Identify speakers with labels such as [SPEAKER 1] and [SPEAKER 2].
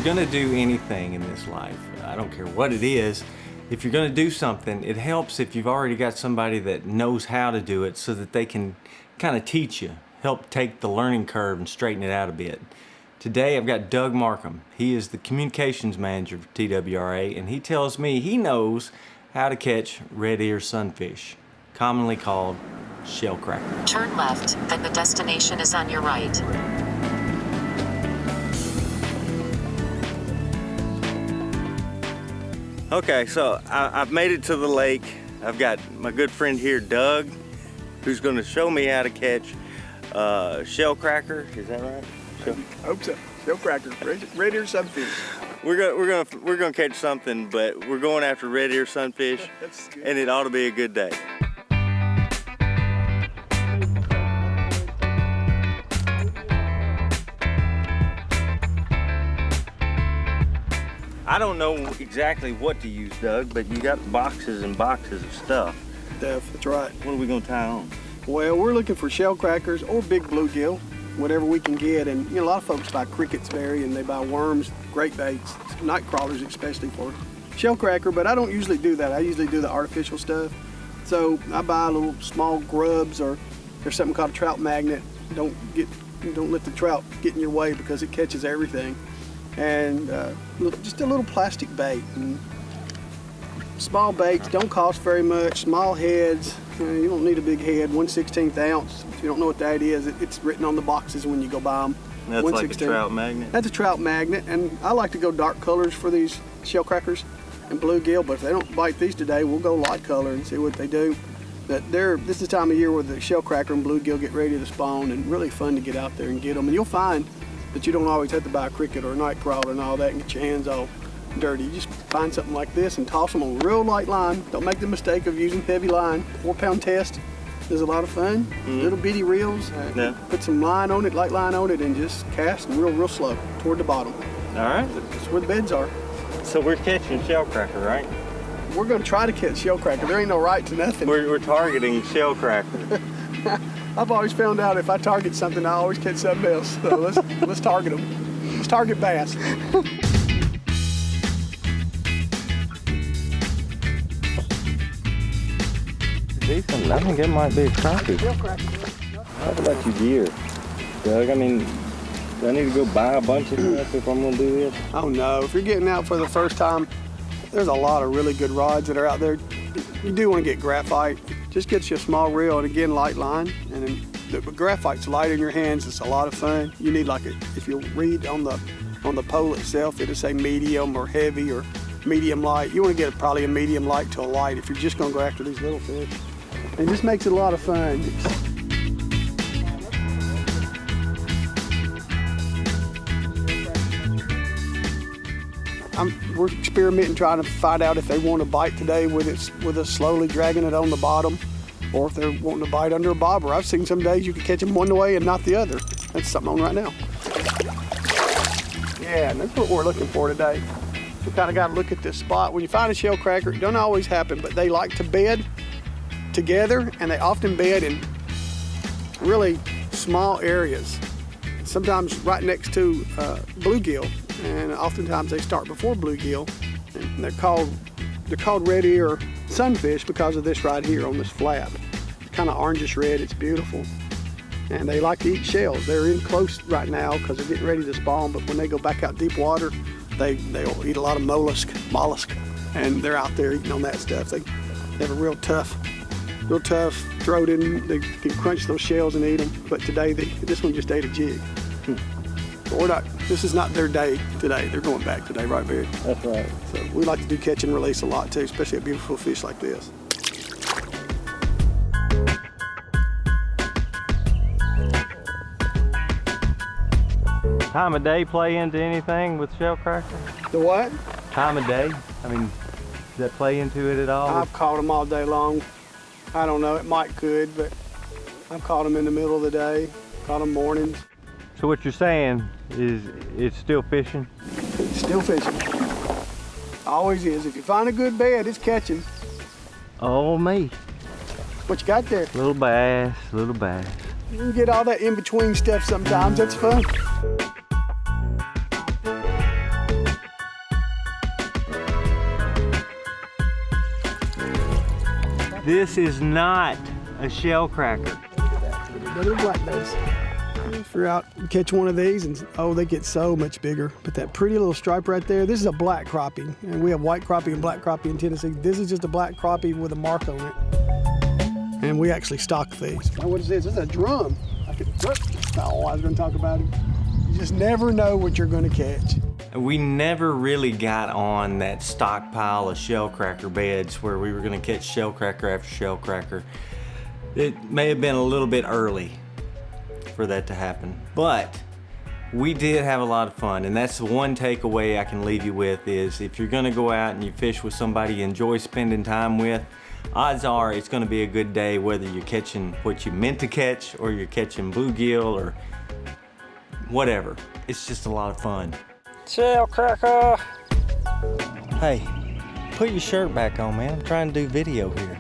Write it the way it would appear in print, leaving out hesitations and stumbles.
[SPEAKER 1] gonna do anything in this life, I don't care what it is, if you're gonna do something, it helps if you've already got somebody that knows how to do it so that they can kind of teach you, help take the learning curve and straighten it out a bit. Today I've got Doug Markham. He is the communications manager for TWRA, and he tells me he knows how to catch red ear sunfish, commonly called shellcracker.
[SPEAKER 2] Turn left, and the destination is on your right.
[SPEAKER 1] Okay, so I've made it to the lake. I've got my good friend here, Doug, who's going to show me how to catch shellcracker. Is that right?
[SPEAKER 3] I hope so. Shellcracker, red ear sunfish.
[SPEAKER 1] We're gonna catch something, but we're going after red ear sunfish, and it ought to be a good day. I don't know exactly what to use, Doug, but you got boxes and boxes of stuff.
[SPEAKER 3] That's right.
[SPEAKER 1] What are we gonna tie on?
[SPEAKER 3] Well, we're looking for shellcrackers or big bluegill, whatever we can get. And you know, a lot of folks buy crickets berry and they buy worms, great baits, night crawlers especially for shellcracker, but I don't usually do that. I usually do the artificial stuff. So I buy little small grubs, or there's something called a trout magnet. Don't let the trout get in your way because it catches everything. And just a little plastic bait. And small baits don't cost very much. Small heads, you don't need a big head. 1/16 ounce. If you don't know what that is, it's written on the boxes when you go buy them.
[SPEAKER 1] That's like a trout magnet?
[SPEAKER 3] That's a trout magnet, and I like to go dark colors for these shellcrackers and bluegill, but if they don't bite these today, we'll go light color and see what they do. But this is the time of year where the shellcracker and bluegill get ready to spawn, and really fun to get out there and get them. And you'll find that you don't always have to buy a cricket or a night crawler and all that and get your hands all dirty. You just find something like this and toss them on real light line. Don't make the mistake of using heavy line. 4-pound test is a lot of fun. Little bitty reels. Put some line on it, light line on it, and just cast real slow toward the bottom.
[SPEAKER 1] All right.
[SPEAKER 3] That's where the beds are.
[SPEAKER 1] So we're catching shellcracker, right?
[SPEAKER 3] We're going to try to catch shellcracker. There ain't no right to nothing.
[SPEAKER 1] We're targeting shellcracker.
[SPEAKER 3] I've always found out if I target something, I always catch something else. So let's target them. Let's target bass.
[SPEAKER 1] Decent. I think it might be a crappie. How about you gear, Doug? I mean, do I need to go buy a bunch of stuff if I'm gonna do this?
[SPEAKER 3] Oh no, if you're getting out for the first time, there's a lot of really good rods that are out there. You do want to get graphite. Just get you a small reel, and again, light line. And then the graphite's light in your hands. It's a lot of fun. You need if you read on the pole itself, it'll say medium or heavy or medium light. You want to get probably a medium light to a light if you're just going to go after these little fish. It just makes it a lot of fun. We're experimenting, trying to find out if they want to bite today with us slowly dragging it on the bottom, or if they're wanting to bite under a bobber. I've seen some days you can catch them one way and not the other. That's something on right now. Yeah, and that's what we're looking for today. We kind of got to look at this spot. When you find a shellcracker, it doesn't always happen, but they like to bed together, and they often bed in really small areas. Sometimes right next to bluegill, and oftentimes they start before bluegill. And they're called red ear sunfish because of this right here on this flap. It's kind of orangish red. It's beautiful, and they like to eat shells. They're in close right now because they're getting ready to spawn. But when they go back out deep water, they'll eat a lot of mollusk, and they're out there eating on that stuff. They have a real tough throat in them. They can crunch those shells and eat them. But today, this one just ate a jig. But this is not their day today. They're going back today, right, Barry?
[SPEAKER 1] That's right.
[SPEAKER 3] So we like to do catch and release a lot too, especially a beautiful fish like this.
[SPEAKER 1] Time of day play into anything with shellcracker?
[SPEAKER 3] The what?
[SPEAKER 1] Time of day. I mean, does that play into it at all?
[SPEAKER 3] I've caught them all day long. I don't know, it could, but I've caught them in the middle of the day, caught them mornings.
[SPEAKER 1] So what you're saying is it's still fishing?
[SPEAKER 3] It's still fishing. Always is. If you find a good bed, it's catching.
[SPEAKER 1] Oh, me.
[SPEAKER 3] What you got there?
[SPEAKER 1] Little bass, little bass.
[SPEAKER 3] You can get all that in-between stuff sometimes. That's fun.
[SPEAKER 1] This is not a shellcracker.
[SPEAKER 3] They're blackberries. Figure out, catch one of these, and oh, they get so much bigger. But that pretty little stripe right there, this is a black crappie, and we have white crappie and black crappie in Tennessee. This is just a black crappie with a mark on it, and we actually stock these. Now, what is this? This is a drum. Oh, I was going to talk about it. You just never know what you're going to catch.
[SPEAKER 1] We never really got on that stockpile of shellcracker beds where we were going to catch shellcracker after shellcracker. It may have been a little bit early for that to happen, but we did have a lot of fun, and that's the one takeaway I can leave you with is if you're going to go out and you fish with somebody you enjoy spending time with, odds are it's going to be a good day whether you're catching what you meant to catch or you're catching bluegill or whatever. It's just a lot of fun. Shellcracker! Hey, put your shirt back on, man. I'm trying to do video here.